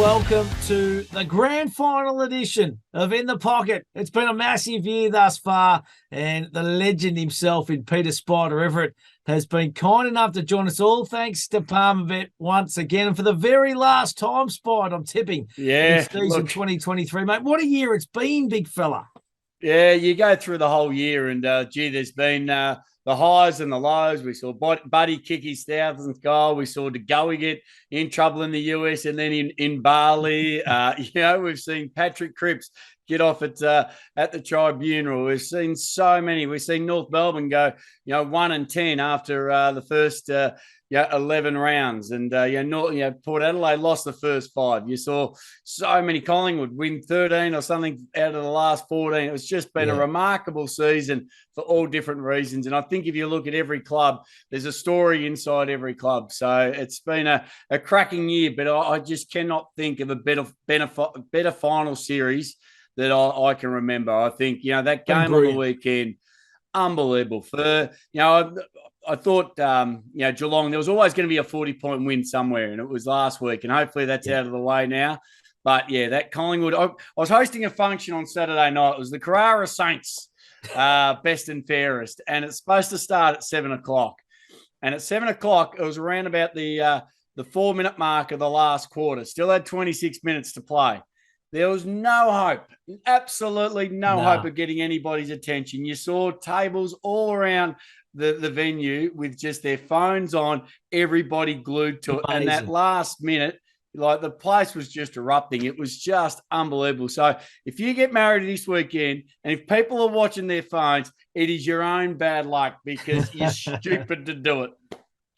welcome to the grand final edition of In the Pocket. It's been a massive year thus far, and the legend himself in Peter Spider Everett has been kind enough to join us all, thanks to Palmerbet once again. And for the very last time, Spider, I'm tipping in season 2023. Mate, what a year it's been, big fella. Yeah, you go through the whole year and, there's been the highs and the lows. We saw Buddy kick his 1,000th goal. We saw DeGoey get in trouble in the US and then in Bali. We've seen Patrick Cripps get off at the tribunal. We've seen so many. We've seen North Melbourne go, 1-10 after the first 11 rounds. And, Port Adelaide lost the first 5. You saw so many. Collingwood win 13 or something out of the last 14. It's just been a remarkable season for all different reasons. And I think if you look at every club, there's a story inside every club. So it's been a cracking year, but I just cannot think of a better final series that I can remember. I think, that game on the weekend, unbelievable. I thought, Geelong, there was always going to be a 40-point win somewhere, and it was last week, and hopefully that's out of the way now. But, that Collingwood, I was hosting a function on Saturday night. It was the Carrara Saints, best and fairest, and it's supposed to start at 7 o'clock. And at 7 o'clock, it was around about the 4-minute mark of the last quarter. Still had 26 minutes to play. There was no hope, absolutely no hope of getting anybody's attention. You saw tables all around the venue with just their phones on, everybody glued to it. And that last minute, the place was just erupting. It was just unbelievable. So if you get married this weekend and if people are watching their phones, it is your own bad luck because you're stupid to do it.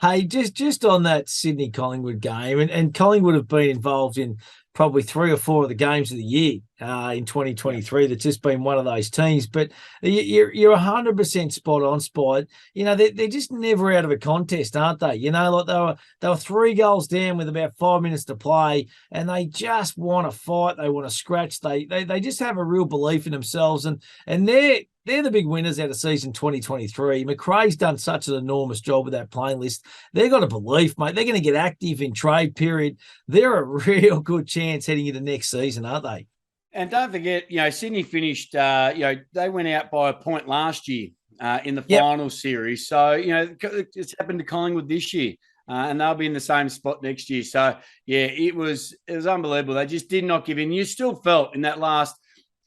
Hey, just on that Sydney Collingwood game, and Collingwood have been involved in probably 3 or 4 of the games of the year in 2023. That's just been one of those teams. But you're 100% spot on, Spot. They're just never out of a contest, aren't they? They were 3 goals down with about 5 minutes to play, and they just want to fight. They want to scratch. They just have a real belief in themselves, and they're the big winners out of season 2023. McRae's done such an enormous job with that playing list. They've got a belief, mate. They're going to get active in trade period. They're a real good chance heading into next season, aren't they? And don't forget, Sydney finished, they went out by a point last year in the final series. So, it's happened to Collingwood this year. And they'll be in the same spot next year. So, it was unbelievable. They just did not give in. You still felt in that last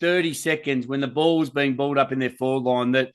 30 seconds when the ball was being balled up in their forward line that,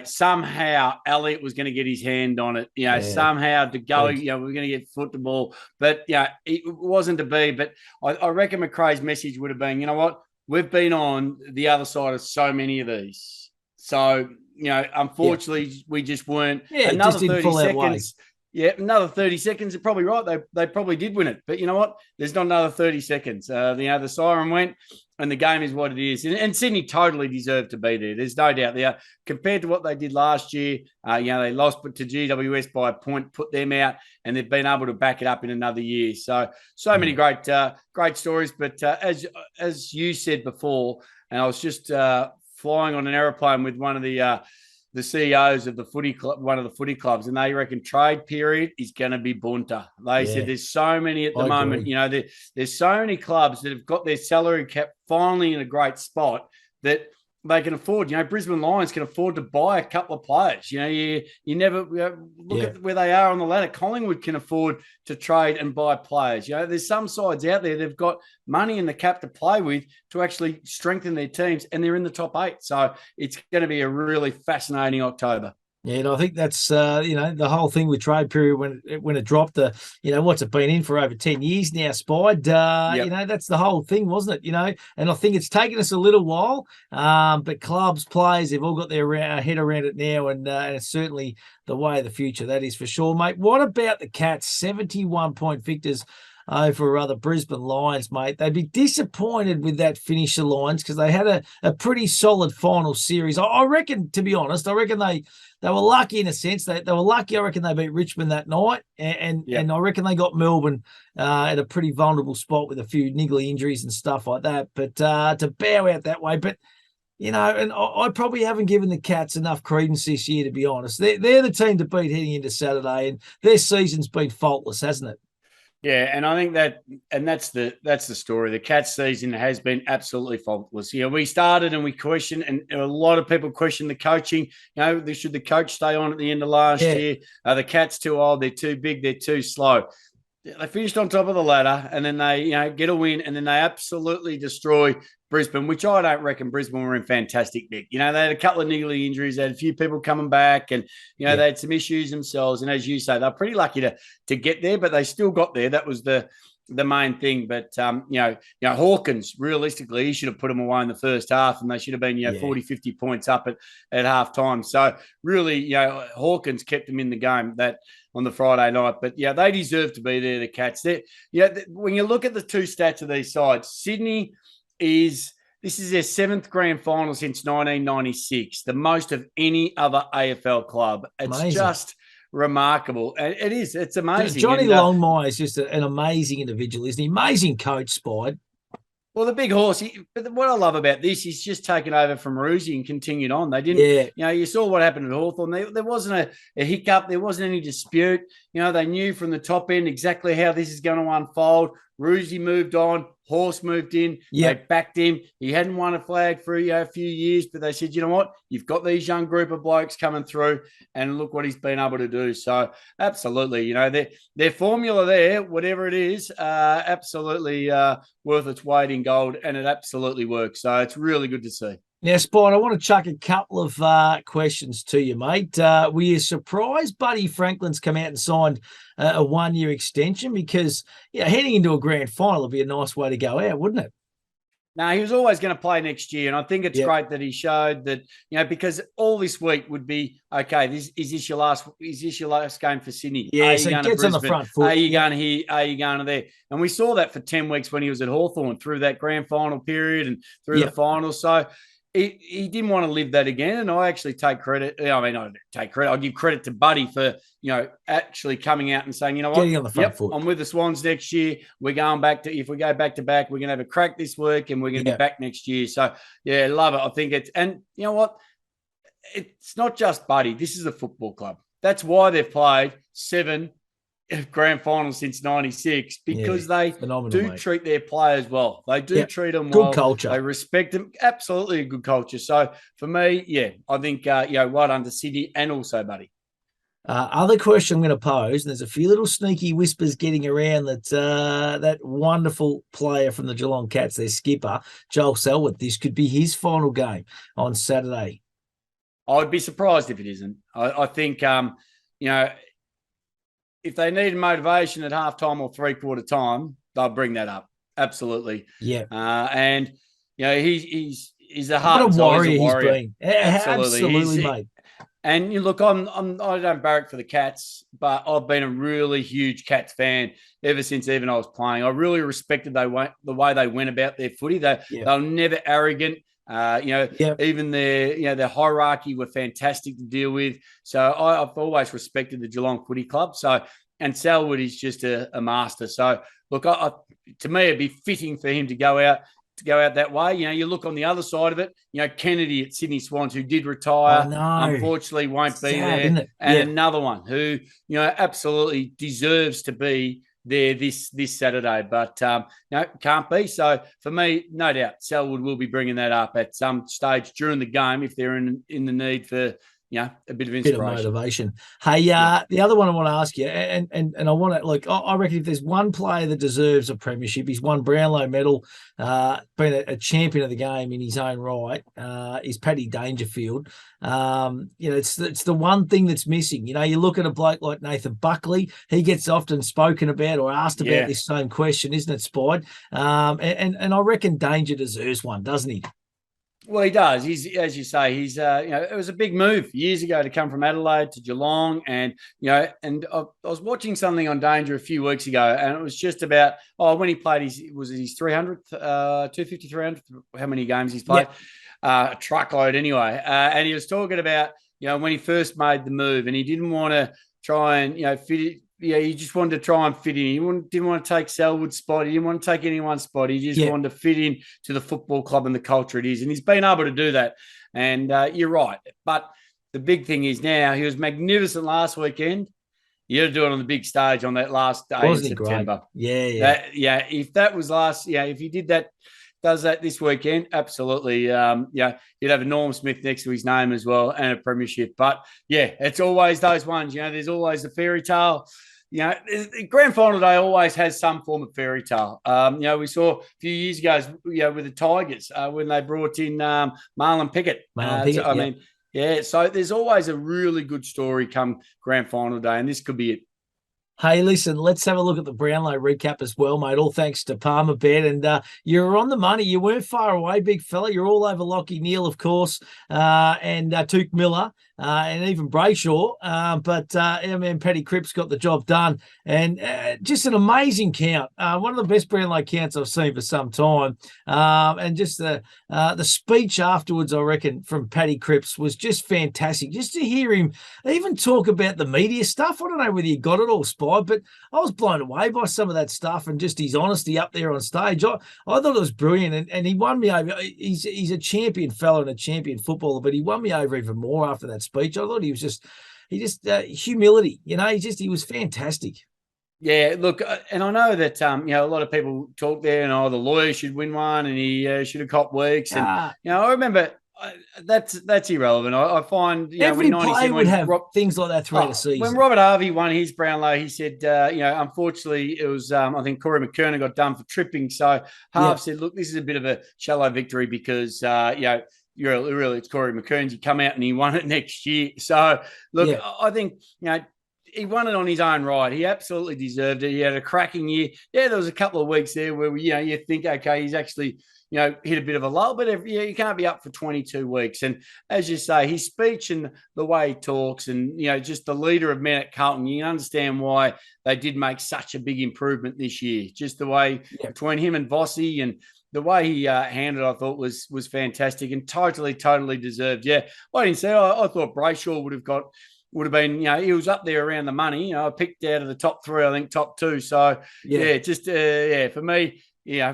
somehow Elliott was going to get his hand on it, somehow to go, we're going to get foot the ball. But, it wasn't to be. But I reckon McRae's message would have been, you know what, we've been on the other side of so many of these. So, unfortunately, we just weren't. Another 30 seconds. Yeah, another 30 seconds. They're probably right. They probably did win it. But you know what? There's not another 30 seconds. The siren went, and the game is what it is. And Sydney totally deserved to be there. There's no doubt there. Compared to what they did last year, they lost to GWS by a point, put them out, and they've been able to back it up in another year. So many great stories. But as you said before, and I was just flying on an aeroplane with one of the CEOs of the footy club, one of the footy clubs, and they reckon trade period is going to be bunter. They said there's so many at the moment. There's so many clubs that have got their salary cap finally in a great spot that they can afford. Brisbane Lions can afford to buy a couple of players. You never look at where they are on the ladder. Collingwood can afford to trade and buy players. There's some sides out there they've got money in the cap to play with to actually strengthen their teams, and they're in the top 8. So it's going to be a really fascinating October. Yeah, and I think that's the whole thing with trade period when it dropped. What's it been in for over 10 years now, Spide? That's the whole thing, wasn't it? And I think it's taken us a little while. But clubs, players, they've all got their head around it now, and it's certainly the way of the future. That is for sure, mate. What about the Cats? 71-point victors over the Brisbane Lions, mate. They'd be disappointed with that finish, the Lions, because they had a pretty solid final series. I reckon, to be honest, they were lucky in a sense. They were lucky. I reckon they beat Richmond that night, and I reckon they got Melbourne at a pretty vulnerable spot with a few niggly injuries and stuff like that. But to bow out that way, but and I probably haven't given the Cats enough credence this year, to be honest. They're the team to beat heading into Saturday, and their season's been faultless, hasn't it? Yeah, and I think that's the story. The Cats season has been absolutely faultless. We started and we questioned, and a lot of people questioned the coaching. Should the coach stay on at the end of last year? Are the Cats too old? They're too big. They're too slow. They finished on top of the ladder, and then they, get a win, and then they absolutely destroy Brisbane, which I don't reckon Brisbane were in fantastic nick. They had a couple of niggly injuries, they had a few people coming back, and they had some issues themselves. And as you say, they're pretty lucky to get there, but they still got there. That was the main thing. But Hawkins, realistically, he should have put them away in the first half, and they should have been 40, 50 points up at half time. So really, Hawkins kept them in the game that on the Friday night. But they deserve to be there, the Cats. When you look at the two stats of these sides, Sydney this is their 7th grand final since 1996, the most of any other AFL club. It's amazing. Just remarkable. It is. It's amazing. Johnny Longmire is just an amazing individual, isn't he? Amazing coach, Spide. Well, the big horse, but what I love about this, he's just taken over from Roosie and continued on. They didn't, you saw what happened at Hawthorn. There wasn't a hiccup. There wasn't any dispute. They knew from the top end exactly how this is going to unfold. Roosie moved on. Horse moved in. They backed him. He hadn't won a flag for a few years, but they said, you know what? You've got these young group of blokes coming through, and look what he's been able to do. So absolutely, their formula there, whatever it is, absolutely worth its weight in gold, and it absolutely works. So it's really good to see. Now, Spine, I want to chuck a couple of questions to you, mate. Were you surprised Buddy Franklin's come out and signed a 1-year extension? Because heading into a grand final would be a nice way to go out, wouldn't it? No, he was always going to play next year. And I think it's great that he showed that, because all this week would be, okay, is this your last game for Sydney? Yeah, so he gets on the front foot. Are you going here? Are you going to there? And we saw that for 10 weeks when he was at Hawthorn through that grand final period and through the final. So he didn't want to live that again. And I actually take credit. I don't take credit. I give credit to Buddy for, actually coming out and saying, you know what? Getting on the front foot. I'm with the Swans next year. We're going back to, if we go back to back, we're going to have a crack this week and we're going to be back next year. So, love it. I think and you know what? It's not just Buddy. This is a football club. That's why they've played 7 grand finals since 96, because they treat their players well. They do treat them well. Good culture. They respect them. Absolutely a good culture. So for me, I think, well done to Sydney and also Buddy. Other question I'm going to pose, and there's a few little sneaky whispers getting around that that wonderful player from the Geelong Cats, their skipper, Joel Selwood, this could be his final game on Saturday. I'd be surprised if it isn't. I think, if they need motivation at halftime or 3/4 time, they'll bring that up. Absolutely. Yeah. And he's a heart. What a warrior he's been. Absolutely, mate. And you look, I don't barrack for the Cats, but I've been a really huge Cats fan ever since even I was playing. I really respected the way they went about their footy. They were never arrogant. Even their hierarchy were fantastic to deal with. So I've always respected the Geelong Footy Club. So, and Selwood is just a master. So look, to me, it'd be fitting for him to go out that way. You look on the other side of it, Kennedy at Sydney Swans, who did retire, unfortunately won't be there. And another one who, absolutely deserves to be there this Saturday, but can't be. So for me, no doubt, Selwood will be bringing that up at some stage during the game if they're in the need for a bit of inspiration, bit of motivation. Hey, the other one I want to ask you, and I want to look. I reckon if there's one player that deserves a premiership, he's won Brownlow medal, been a champion of the game in his own right, is Paddy Dangerfield. It's the one thing that's missing. You look at a bloke like Nathan Buckley, he gets often spoken about or asked about this same question, isn't it, Spide? And I reckon Danger deserves one, doesn't he? Well, he does. He's, as you say, he's, it was a big move years ago to come from Adelaide to Geelong. And, and I was watching something on Danger a few weeks ago, and it was just about, when he played his 300th, 250, 300th, how many games he's played? A truckload anyway. And he was talking about, when he first made the move and he didn't want to try and, fit it. He just wanted to try and fit in. He didn't want to take Selwood's spot. He didn't want to take anyone's spot. He just wanted to fit in to the football club and the culture it is. And he's been able to do that. And you're right. But the big thing is now he was magnificent last weekend. You got to do it on the big stage on that last day Wasn't in he great? September. Yeah. If that was last, if you does that this weekend, absolutely. You'd have a Norm Smith next to his name as well and a premiership. But yeah, it's always those ones. There's always the fairy tale. Grand final day always has some form of fairy tale. We saw a few years ago, with the Tigers when they brought in Marlon Pickett. So there's always a really good story come grand final day, and this could be it. Hey, listen, let's have a look at the Brownlow recap as well, mate. All thanks to Palmerbet. And you're on the money. You weren't far away, big fella. You're all over Lockie Neal, of course, and Tuke Miller, and even Brayshaw. But our man Paddy Cripps got the job done. And just an amazing count. One of the best Brownlow counts I've seen for some time. And just the speech afterwards, I reckon, from Paddy Cripps was just fantastic. Just to hear him even talk about the media stuff. I don't know whether he got it all but I was blown away by some of that stuff and just his honesty up there on stage. I thought it was brilliant, and he won me over. He's a champion fellow and a champion footballer, but he won me over even more after that speech. I thought he just humility. He was fantastic. Yeah, look, and I know that a lot of people talk there, and the lawyer should win one, and he should have copped weeks, and I remember. That's irrelevant. I find every player would have things like that throughout the season. When Robert Harvey won his Brownlow, he said, unfortunately, it was I think Corey McKernan got done for tripping. So Harv said, look, this is a bit of a shallow victory because really it's Corey McKernan's. He come out and he won it next year. So look, I think he won it on his own right. He absolutely deserved it. He had a cracking year. Yeah, there was a couple of weeks there where you think, okay, he's actually hit a bit of a lull, but you can't be up for 22 weeks. And as you say, his speech and the way he talks and, just the leader of men at Carlton, you understand why they did make such a big improvement this year. Just the way between him and Vossi and the way he handled, I thought was fantastic and totally deserved. Yeah, I didn't say, I thought Brayshaw would have been, he was up there around the money. I picked out of the top three, I think top two. So, for me,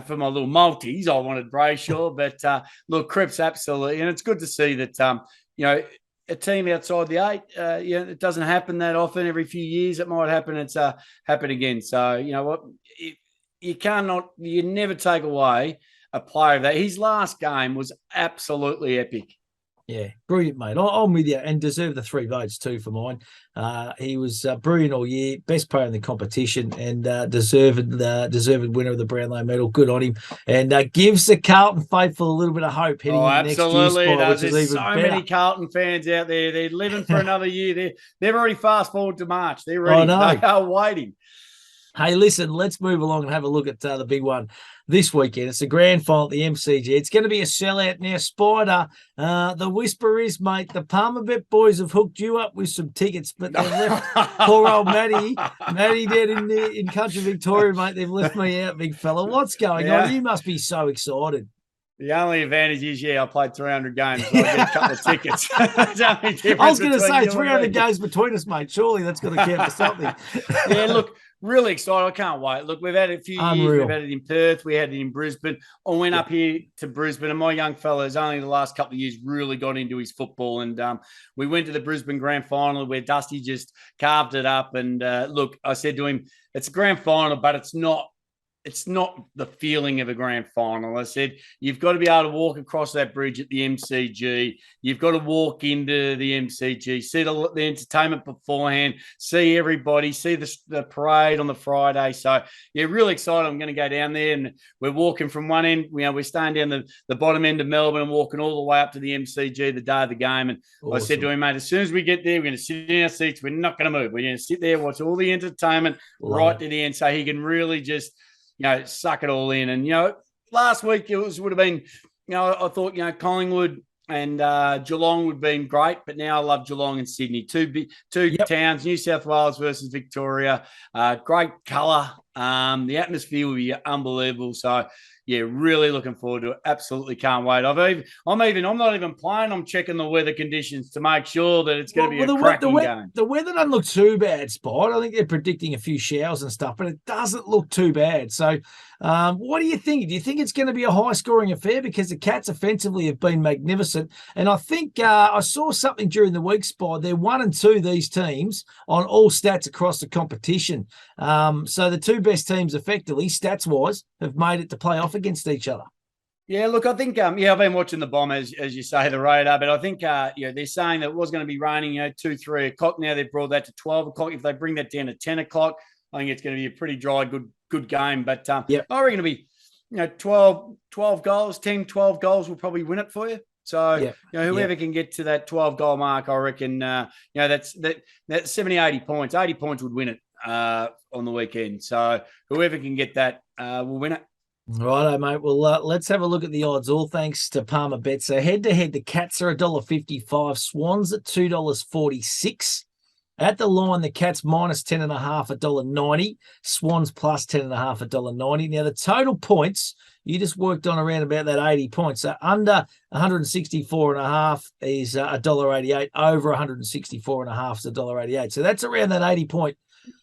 for my little multis, I wanted Brayshaw, but look, Cripps absolutely, and it's good to see that a team outside the eight, it doesn't happen that often. Every few years, it might happen. It's happen again. So what, you never take away a player of that. His last game was absolutely epic. Yeah, brilliant, mate. I'm with you, and deserve the 3 votes too for mine. He was brilliant all year, best player in the competition, and deserved winner of the Brownlow medal. Good on him, and gives the Carlton faithful a little bit of hope heading into next year's spot, which is even so better. Many Carlton fans out there. They're living for another year. They've already fast forward to March. They're ready. They are waiting. Hey, listen, let's move along and have a look at the big one this weekend. It's the grand final at the MCG. It's going to be a sellout now. Spider, the whisper is, mate, the Palmerbet boys have hooked you up with some tickets, but they've left poor old Matty down in country Victoria, mate. They've left me out, big fella. What's going on? You must be so excited. The only advantage is, I played 300 games, so I get a couple of tickets. I was going to say 300 games between us, mate. Surely that's going to count for something. Yeah, look, really excited. I can't wait. Look, we've had it a few years. We've had it in Perth. We had it in Brisbane. I went up here to Brisbane, and my young fella has only the last couple of years really got into his football. And we went to the Brisbane Grand Final where Dusty just carved it up. And look, I said to him, it's a grand final, but it's not the feeling of a grand final. I said, you've got to be able to walk across that bridge at the MCG. You've got to walk into the MCG, see the entertainment beforehand, see everybody, see the parade on the Friday. So, really excited. I'm going to go down there, and we're walking from one end. We're staying down the bottom end of Melbourne and walking all the way up to the MCG the day of the game. And awesome. I said to him, mate, as soon as we get there, we're going to sit in our seats. We're not going to move. We're going to sit there, watch all the entertainment right to the end, so he can really just suck it all in. And, last week would have been, I thought, Collingwood and Geelong would have been great, but now I love Geelong and Sydney. Two towns, New South Wales versus Victoria. Great colour. The atmosphere will be unbelievable. So, really looking forward to it. Absolutely can't wait. I'm not even playing. I'm checking the weather conditions to make sure that it's going to be a cracking game. The weather doesn't look too bad, Spot. I think they're predicting a few showers and stuff, but it doesn't look too bad. So What do you think? Do you think it's going to be a high-scoring affair? Because the Cats offensively have been magnificent. And I think I saw something during the week, Spot. They're 1-2, these teams, on all stats across the competition. So the two best teams, effectively, stats-wise, have made it to play off against each other. Yeah, look, I think, I've been watching the Bomb, as you say, the radar, but I think, they're saying that it was going to be raining, 2, 3 o'clock. Now they've brought that to 12 o'clock. If they bring that down to 10 o'clock, I think it's going to be a pretty dry, good game. But I reckon it'll be, 12 goals, 10, 12 goals will probably win it for you. So, whoever can get to that 12-goal mark, I reckon, that's 70, 80 points. 80 points would win it on the weekend. So whoever can get that will win it. Righto, mate. Well, let's have a look at the odds. All thanks to Palmer Bet. So head-to-head, the Cats are $1.55, Swans at $2.46. At the line, the Cats minus 10.5, $1.90. Swans plus 10.5, $1.90. Now, the total points, you just worked on around about that 80 points. So under 164.5 is $1.88. Over 164.5 is $1.88. So that's around that 80-point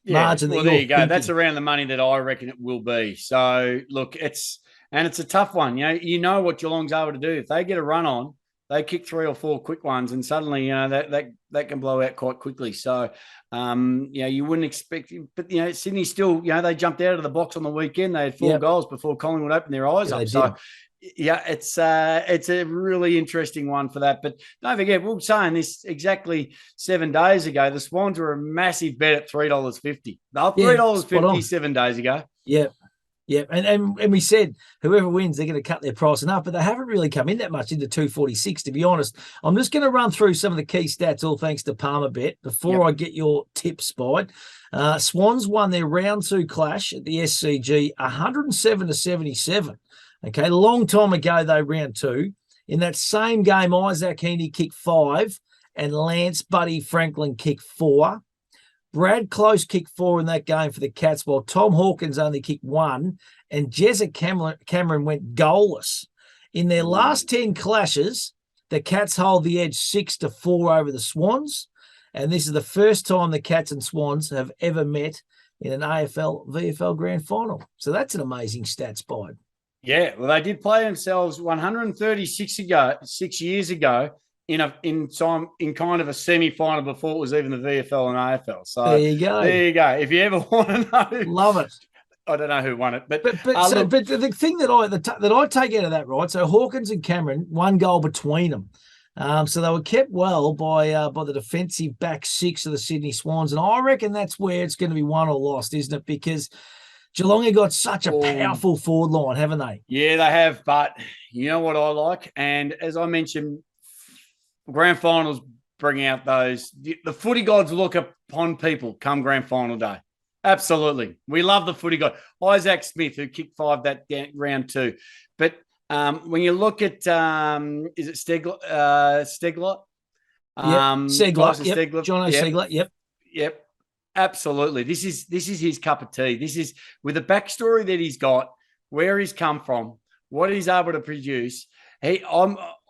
margin. Well, there you go. That's around the money that I reckon it will be. So, look, it's a tough one. You know what Geelong's able to do. If they get a run on, they kick 3 or 4 quick ones, and suddenly, that can blow out quite quickly. So, you wouldn't expect, but Sydney still, they jumped out of the box on the weekend. They had 4 goals before Collingwood opened their eyes up. So, it's a really interesting one for that. But don't forget, we were saying this exactly 7 days ago. The Swans were a massive bet at $3.50. They were $3.50 7 days ago. Yeah. Yeah, and we said whoever wins, they're going to cut their price enough, but they haven't really come in that much into 246, to be honest. I'm just going to run through some of the key stats, all thanks to Palmer Bet, before I get your tip, Spide. Swans won their round 2 clash at the SCG 107-77. Okay, long time ago, though, round 2. In that same game, Isaac Heaney kicked 5 and Lance Buddy Franklin kicked 4. Brad Close kicked 4 in that game for the Cats, while Tom Hawkins only kicked 1, and Jezza Cameron went goalless. In their last 10 clashes, the Cats hold the edge 6-4 over the Swans, and this is the first time the Cats and Swans have ever met in an AFL-VFL grand final. So that's an amazing stat, Spide. Yeah, well, they did play themselves 6 years ago in kind of a semi-final before it was even the VFL and AFL. So there you go. If you ever want to know, love it. I don't know who won it, but the thing that I take out of that, right? So Hawkins and Cameron, 1 goal between them. So they were kept well by the defensive back 6 of the Sydney Swans, and I reckon that's where it's going to be won or lost, isn't it? Because Geelong have got such a powerful forward line, haven't they? Yeah, they have. But you know what I like, and as I mentioned, grand finals bring out the footy gods look upon people come grand final day. Absolutely. We love the footy god. Isaac Smith, who kicked 5 that round 2. But when you look at, is it Stegler? Segler. Yep. John O'Segler. Yep. Absolutely. This is his cup of tea. This is with the backstory that he's got, where he's come from, what he's able to produce. I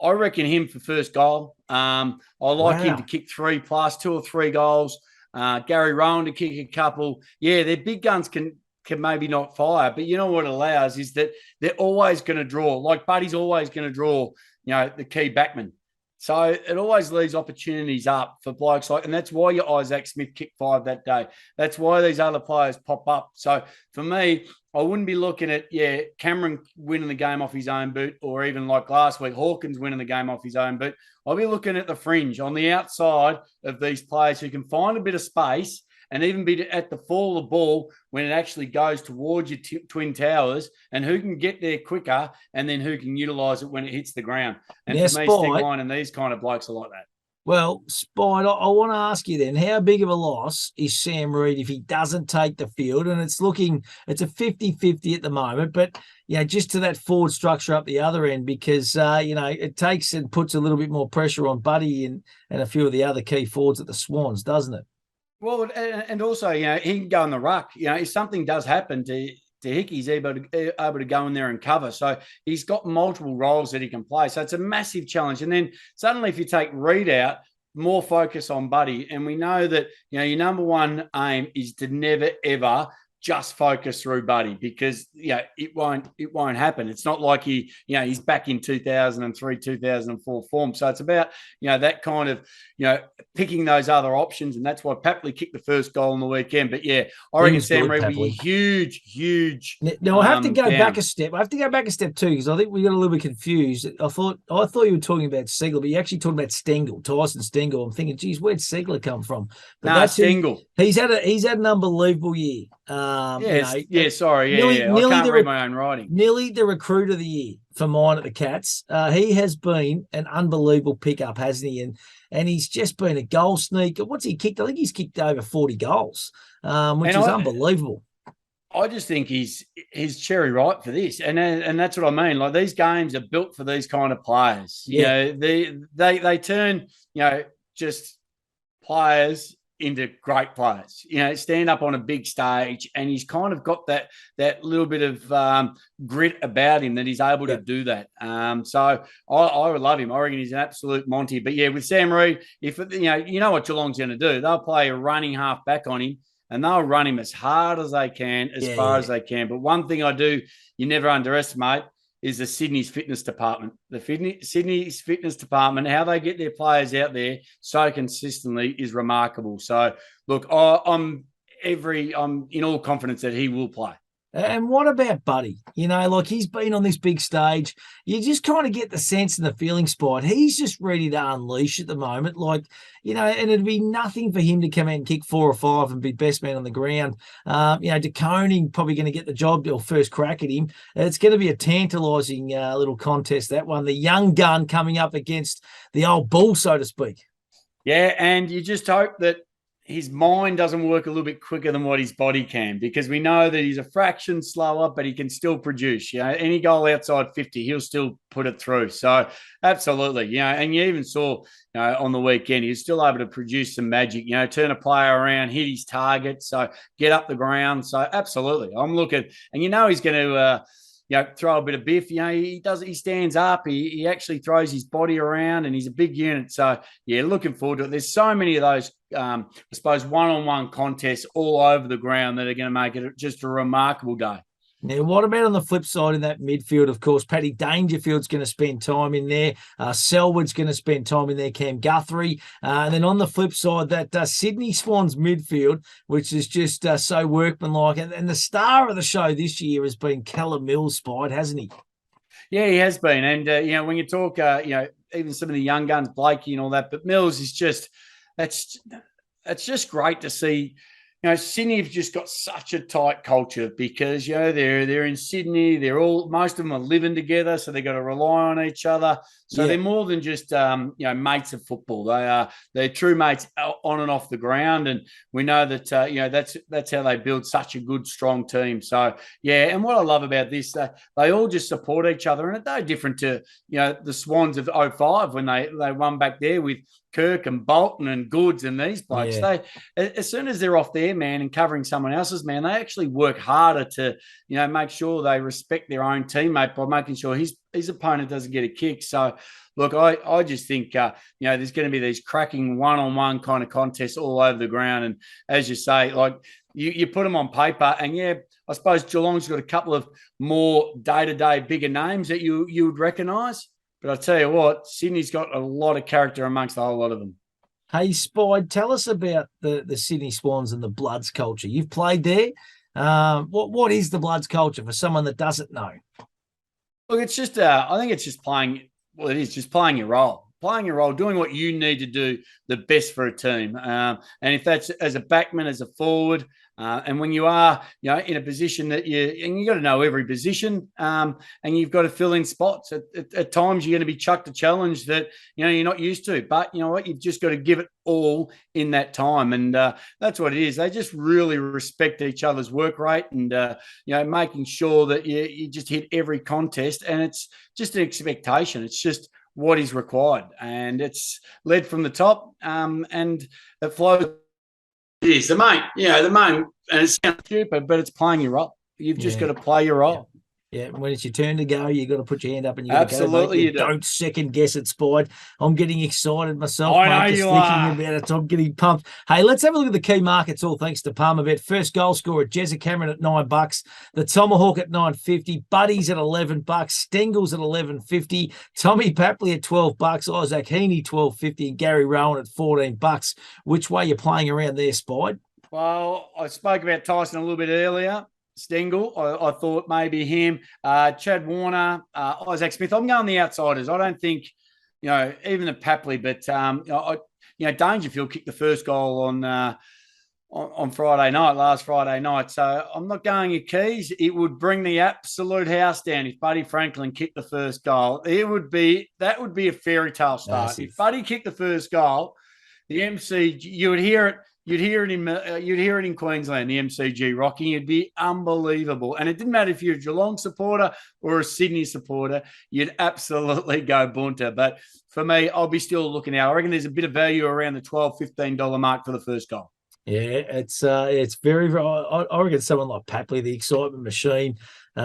reckon him for first goal. I like him to kick 3+, 2 or 3 goals. Gary Rowan to kick a couple. Yeah, their big guns can maybe not fire, but you know what it allows is that they're always going to draw. Like Buddy's always going to draw, the key backman. So it always leaves opportunities up for blokes and that's why your Isaac Smith kicked 5 that day. That's why these other players pop up. So for me, I wouldn't be looking at, Cameron winning the game off his own boot, or even like last week, Hawkins winning the game off his own boot. I'll be looking at the fringe on the outside of these players who can find a bit of space and even be at the fall of the ball when it actually goes towards your Twin Towers, and who can get there quicker and then who can utilise it when it hits the ground. And for me, Stegline and these kind of blokes are like that. Well, Spide, I want to ask you then, how big of a loss is Sam Reid if he doesn't take the field? And it's a 50-50 at the moment, but, just to that forward structure up the other end, because, it takes and puts a little bit more pressure on Buddy and a few of the other key forwards at the Swans, doesn't it? Well, and also, he can go in the ruck. If something does happen to Hickey, he's able to go in there and cover. So he's got multiple roles that he can play. So it's a massive challenge. And then suddenly if you take Reid out, more focus on Buddy. And we know that, your number one aim is to never, ever just focus through Buddy, because it won't happen. It's not like he's back in 2003, 2004 form. So it's about that kind of picking those other options, and that's why Papley kicked the first goal on the weekend. But I reckon Sam Reid will be huge. Now I have to go back a step. I have to go back a step too, because I think we got a little bit confused. I thought you were talking about Segler, but you actually talking about Stengel, Tyson Stengel. I'm thinking, geez, where'd Segler come from? But that's Stengel. He's had an unbelievable year. Sorry. I can't read my own writing. Nearly the recruit of the year for mine at the Cats. He has been an unbelievable pickup, hasn't he? And he's just been a goal sneaker. What's he kicked? I think he's kicked over 40 goals, which is unbelievable. I just think he's cherry ripe for this, and that's what I mean. Like, these games are built for these kind of players. They turn just players into great players. Stand up on a big stage, and he's kind of got that little bit of grit about him that he's able to do that. So I would love him. I reckon he's an absolute Monty. But with Sam Reid, if what Geelong's going to do, they'll play a running half back on him, and they'll run him as hard as they can, as far as they can. But one thing you never underestimate, is the Sydney's fitness department. Sydney's fitness department, how they get their players out there so consistently is remarkable. So, look, I'm in all confidence that he will play. And what about Buddy? He's been on this big stage. You just kind of get the sense and the feeling, Spot. He's just ready to unleash at the moment. And it'd be nothing for him to come out and kick 4 or 5 and be best man on the ground. De Koning probably going to get the job or first crack at him. It's going to be a tantalising little contest, that one. The young gun coming up against the old bull, so to speak. Yeah, and you just hope that his mind doesn't work a little bit quicker than what his body can, because we know that he's a fraction slower, but he can still produce. Any goal outside 50, he'll still put it through. So absolutely, and you even saw on the weekend, he was still able to produce some magic, turn a player around, hit his target, so get up the ground. So absolutely, I'm looking, and he's going to throw a bit of biff. He stands up. He actually throws his body around, and he's a big unit. So, looking forward to it. There's so many of those, I suppose, one-on-one contests all over the ground that are going to make it just a remarkable day. Now, what about on the flip side in that midfield? Of course, Paddy Dangerfield's going to spend time in there. Selwood's going to spend time in there. Cam Guthrie. And then on the flip side, that Sydney Swans midfield, which is just so workmanlike. And the star of the show this year has been Callum Mills, Spide, hasn't he? Yeah, he has been. And, when you talk, even some of the young guns, Blakey and all that, but Mills is just, that's just great to see. Sydney have just got such a tight culture, because they're in Sydney. Most of them are living together, so they got to rely on each other. So they're more than just mates of football. They're true mates on and off the ground, and we know that that's how they build such a good, strong team. So and what I love about this, they all just support each other, and it's no different to the Swans of 05 when they won back there with Kirk and Bolton and Goods and these blokes. They, as soon as they're off their man and covering someone else's man, they actually work harder to make sure they respect their own teammate by making sure his opponent doesn't get a kick. So look, I just think there's going to be these cracking one-on-one kind of contests all over the ground. And as you say, like you put them on paper, and I suppose Geelong's got a couple of more day-to-day bigger names that you would recognise. But I tell you what, Sydney's got a lot of character amongst a whole lot of them. Hey, Spide, tell us about the Sydney Swans and the Bloods culture. You've played there. What is the Bloods culture for someone that doesn't know? Look, it's just I think it's just playing. Well, it is just playing your role. Playing your role, doing what you need to do the best for a team. And if that's as a backman, as a forward, and when you are, in a position that you got to know every position, and you've got to fill in spots. At times, you're going to be chucked a challenge that, you're not used to. But you know what? You've just got to give it all in that time. And that's what it is. They just really respect each other's work rate, and, making sure that you just hit every contest. And it's just an expectation. It's just what is required, and it's led from the top, and it flows. It is the main, and it sounds stupid, but it's playing your role. You've just got to play your role. Yeah, when it's your turn to go, you got to put your hand up and you got to go, mate. Absolutely, you do. Don't second guess it, Spide. I'm getting excited myself, I mate. know Just you thinking are. about it. I'm getting pumped. Hey, let's have a look at the key markets. All thanks to Palmerbet. First goal scorer, Jezza Cameron at $9. The Tomahawk at $9.50. Buddies at $11. Stengel's at $11.50. Tommy Papley at $12. Isaac Heaney $12.50. And Gary Rowan at $14. Which way you playing around there, Spide? Well, I spoke about Tyson a little bit earlier. Stengel, I thought maybe him. Chad Warner, Isaac Smith. I'm going the outsiders. I don't think, even the Papley, but Dangerfield kicked the first goal on Friday night, last Friday night. So I'm not going your keys. It would bring the absolute house down if Buddy Franklin kicked the first goal. That would be a fairy tale start. Massive. If Buddy kicked the first goal, the MCG, you would hear it. You'd hear it in Queensland, the MCG rocking. It'd be unbelievable. And it didn't matter if you're a Geelong supporter or a Sydney supporter, you'd absolutely go bunter. But for me, I'll be still looking out. I reckon there's a bit of value around the $12, $15 mark for the first goal. Yeah, it's very, very. I reckon someone like Papley, the excitement machine. He's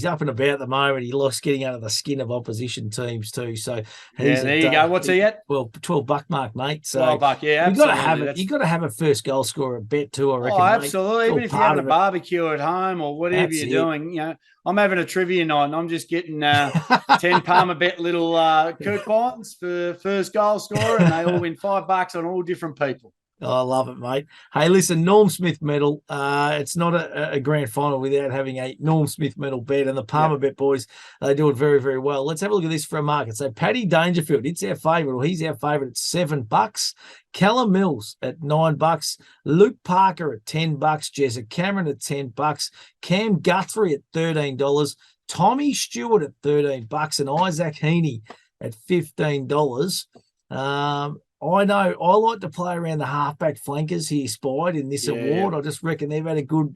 up and about at the moment. He lost getting under the skin of opposition teams too. So there you go. What's he at? Well, $12 mark, mate. So $12, yeah, you got to have it. You got to have a first goal scorer bet too. I reckon. Oh, absolutely. Even if you're having a it. barbecue at home or whatever you're doing, I'm having a trivia night and I'm just getting 10 Palmerbet little coupons for first goal scorer, and they all win $5 on all different people. Oh, I love it, mate. Hey, listen, Norm Smith medal. It's not a grand final without having a Norm Smith medal bet, and the Palmerbet boys, they do it very, very well. Let's have a look at this for a market. So Paddy Dangerfield, it's our favourite, or he's our favourite at $7. Callum Mills at $9. Luke Parker at $10. Jezza Cameron at $10. Cam Guthrie at $13. Tommy Stewart at $13, and Isaac Heaney at $15. I know I like to play around the halfback flankers here, Spide, in this award. I just reckon they've had I'm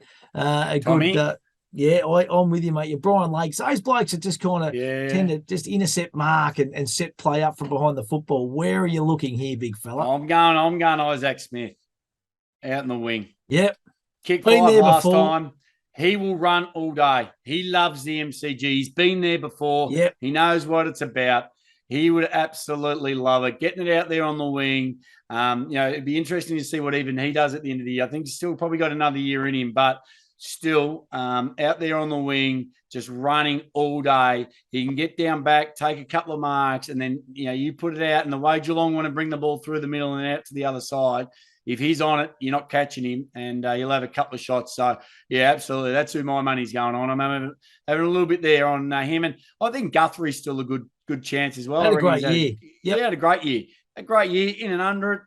with you, mate. Your Brian Lakes, those blokes that just kind of tend to just intercept mark and set play up from behind the football. Where are you looking here, big fella? I'm going Isaac Smith out in the wing. Yep. Kicked five last time. He will run all day. He loves the MCG. He's been there before. Yep. He knows what it's about. He would absolutely love it. Getting it out there on the wing. It'd be interesting to see what even he does at the end of the year. I think he's still probably got another year in him, but still out there on the wing, just running all day. He can get down back, take a couple of marks, and then, you put it out. And the way Geelong want to bring the ball through the middle and out to the other side, if he's on it, you're not catching him, and he'll have a couple of shots. So, yeah, absolutely. That's who my money's going on. I'm having a little bit there on him. And I think Guthrie's still a good chance as well. Had a great year. Yeah, he had a great year. A great year in and under it.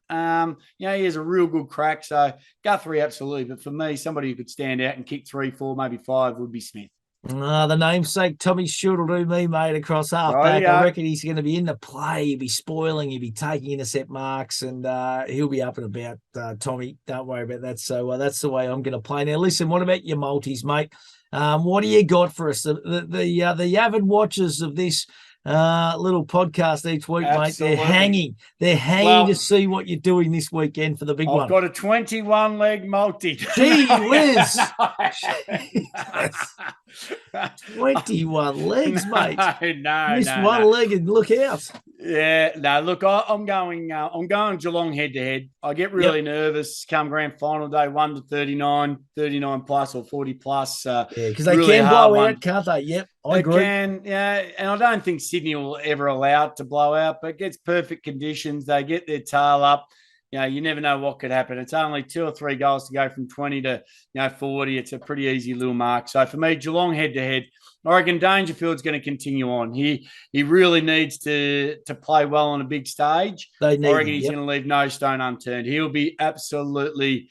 He has a real good crack. So Guthrie, absolutely. But for me, somebody who could stand out and kick 3, 4, maybe 5 would be Smith. The namesake Tommy Stewart will do me, mate, across halfback. I reckon he's going to be in the play. He'll be spoiling. He'll be taking intercept marks, and he'll be up and about, Tommy. Don't worry about that. So that's the way I'm going to play. Now, listen, what about your multis, mate? What do you got for us? The avid watchers of this little podcast each week, absolutely, mate. They're hanging to see what you're doing this weekend for the big one. I've got a 21 leg multi. Gee whiz. 21 legs, mate. No, missed one leg and look out. Yeah, no, look, I'm going Geelong head to head. I get really nervous come grand final day, 1 to 39 plus or 40 plus. Because they really can blow out, can't they? Yep, I agree. They can, and I don't think Sydney will ever allow it to blow out, but it gets perfect conditions. They get their tail up. You never know what could happen. It's only 2 or 3 goals to go from 20 to 40. It's a pretty easy little mark. So for me, Geelong head to head. I reckon Dangerfield's going to continue on. He really needs to play well on a big stage. I reckon he's going to leave no stone unturned. He'll be absolutely,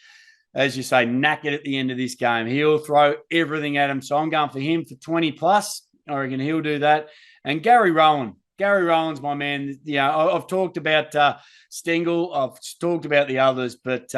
as you say, knackered at the end of this game. He'll throw everything at him. So I'm going for him for 20 plus. I reckon he'll do that. And Gary Rowan. Gary Rowan's my man. I've talked about Stengel. I've talked about the others. But,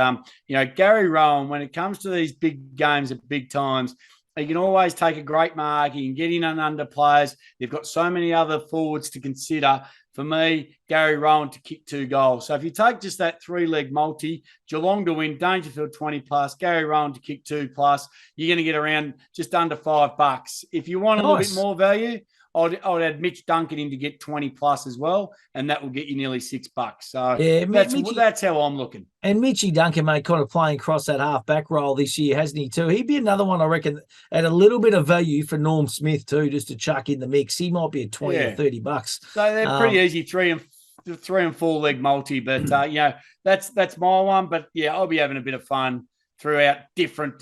Gary Rowan, when it comes to these big games at big times, he can always take a great mark. He can get in and under players. They've got so many other forwards to consider. for me, Gary Rowan to kick 2 goals. So if you take just that 3-leg multi, Geelong to win, Dangerfield 20 plus, Gary Rowan to kick 2 plus, you're going to get around just under $5. If you want a little bit more value, I'd add Mitch Duncan in to get 20 plus as well, and that will get you nearly $6. So yeah, that's how I'm looking. And Mitchy Duncan, mate, kind of playing across that half-back role this year, hasn't he, too? He'd be another one, I reckon, at a little bit of value for Norm Smith, too, just to chuck in the mix. He might be at 20 or $30. So they're pretty easy, 3 and 4 leg multi, but, that's my one. But, yeah, I'll be having a bit of fun throughout different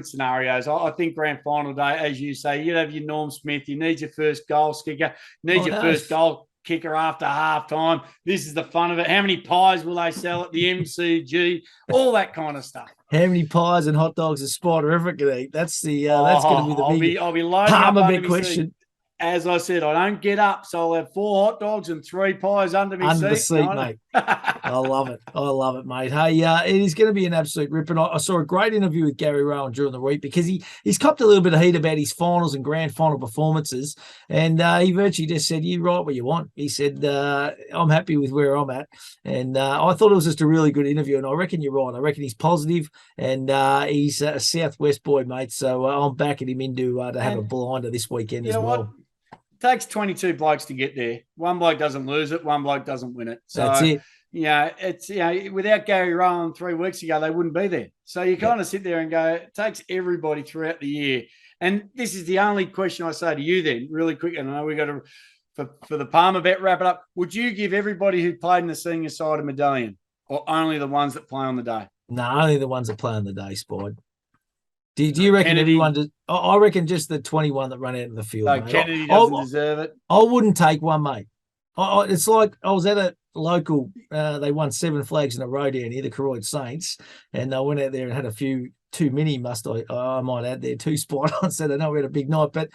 scenarios. I think grand final day, as you say, you'd have your Norm Smith, you need your first goal kicker, first goal kicker after halftime. This is the fun of it. How many pies will they sell at the MCG? All that kind of stuff. How many pies and hot dogs is Spider ever going to eat? That's the that's going to be the big I'll be loading up a big question. As I said, I don't get up, so I'll have 4 hot dogs and 3 pies under me the seat, mate. I love it, mate. Hey, it is going to be an absolute rip. And I saw a great interview with Gary Rowan during the week because he's copped a little bit of heat about his finals and grand final performances, and he virtually just said, "You write what you want." He said, "I'm happy with where I'm at," and I thought it was just a really good interview. And I reckon you're right. I reckon he's positive, and he's a Southwest boy, mate. So I'm backing him into to have a blinder this weekend as well. It takes 22 blokes to get there. One bloke doesn't lose it, one bloke doesn't win it. So, that's it. It's without Gary Rowan 3 weeks ago, they wouldn't be there. So you kind of sit there and go, it takes everybody throughout the year. And this is the only question I say to you then, really quick. And I know we got to, for the Palmer bet, wrap it up. Would you give everybody who played in the senior side a medallion, or only the ones that play on the day? No, only the ones that play on the day, Spide. Do you reckon everyone? I reckon just the 21 that run out of the field. No, Kennedy doesn't deserve it. I wouldn't take one, mate. It's like I was at a local. They won 7 flags in a row down here, the Koroyd Saints, and I went out there and had a few too many. I might add there 2 spot on. Said I know we had a big night, but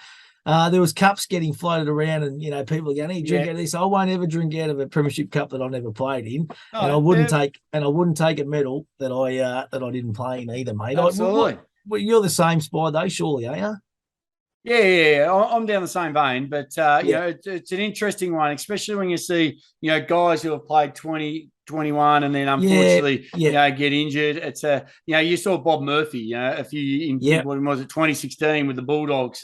there was cups getting floated around, and people are going, "Hey, drink out of this." I won't ever drink out of a premiership cup that I've never played in, and I wouldn't take a medal that I didn't play in either, mate. Absolutely. Well, you're the same Spy though, surely, are you? Yeah. I'm down the same vein, but it's an interesting one, especially when you see guys who have played 20, 21, and then unfortunately get injured. It's you saw Bob Murphy a few what was it 2016 with the Bulldogs.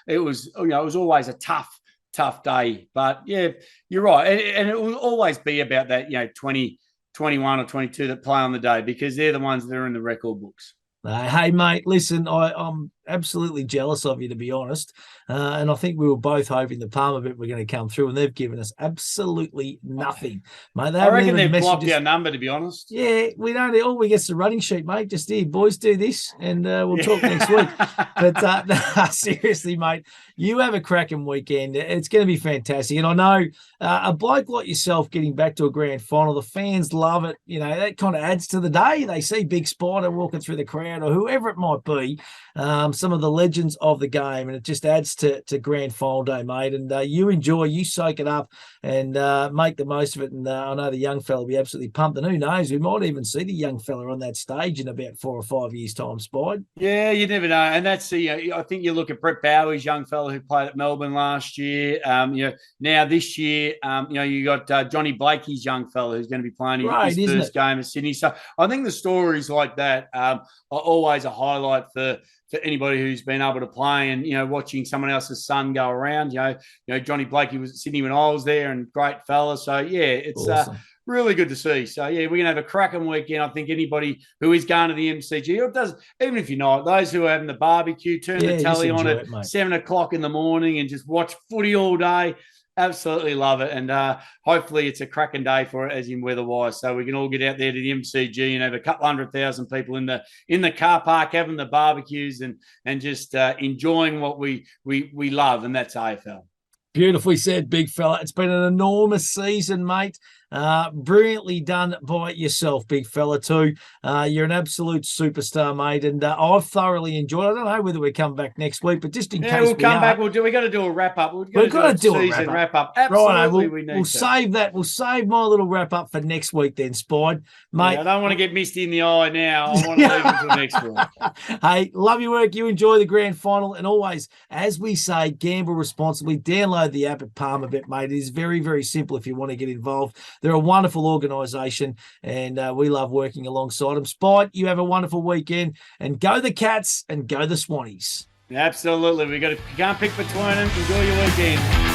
It was always a tough day, but yeah, you're right, and it will always be about that 20, 21 or 22 that play on the day because they're the ones that are in the record books. Hey, mate, listen, I'm absolutely jealous of you, to be honest. And I think we were both hoping the Palmer bit were going to come through, and they've given us absolutely nothing, mate. I reckon they've blocked our number, to be honest. Yeah, we don't. All we get's the running sheet, mate. Just here, boys, do this, and we'll talk next week. But seriously, mate, you have a cracking weekend. It's going to be fantastic. And I know a bloke like yourself getting back to a grand final, the fans love it. That kind of adds to the day. They see Big Spider walking through the crowd or whoever it might be. Some of the legends of the game, and it just adds to grand final day, mate. And you enjoy, you soak it up, and make the most of it. And I know the young fella will be absolutely pumped. And who knows, we might even see the young fella on that stage in about 4 or 5 years' time, Spide. Yeah, you never know. And that's I think you look at Brett Bowie's young fella who played at Melbourne last year. Now this year, you got Johnny Blakey's young fella who's going to be playing his first game at Sydney. So I think the stories like that are always a highlight for anybody who's been able to play and, watching someone else's son go around. Johnny Blakey was at Sydney when I was there, and great fella. So, yeah, it's awesome. Really good to see. So, yeah, we're going to have a cracking weekend. I think anybody who is going to the MCG, or does, even if you're not, those who are having the barbecue, turn the telly on at 7 o'clock in the morning and just watch footy all day. Absolutely love it. And hopefully it's a cracking day for it, as in weather-wise. So we can all get out there to the MCG and have a couple 100,000 people in the car park having the barbecues and just enjoying what we love, and that's AFL. Beautifully said, big fella. It's been an enormous season, mate. Brilliantly done by yourself, big fella, too. You're an absolute superstar, mate, and I've thoroughly enjoyed it. I don't know whether we come back next week, but just in case we'll come back. we got to do a wrap up. We've got to do a season wrap up. Absolutely, right, we need we'll to. save that. We'll save my little wrap up for next week then, Spide. Mate, I don't want to get misty in the eye now. I want to leave until next week. Hey, love your work. You enjoy the grand final. And always, as we say, gamble responsibly. Download the app at Palmerbet, mate. It is very, very simple if you want to get involved. They're a wonderful organisation, and we love working alongside them. Spide, you have a wonderful weekend, and go the Cats and go the Swannies. Absolutely. You can't pick between them. Enjoy your weekend.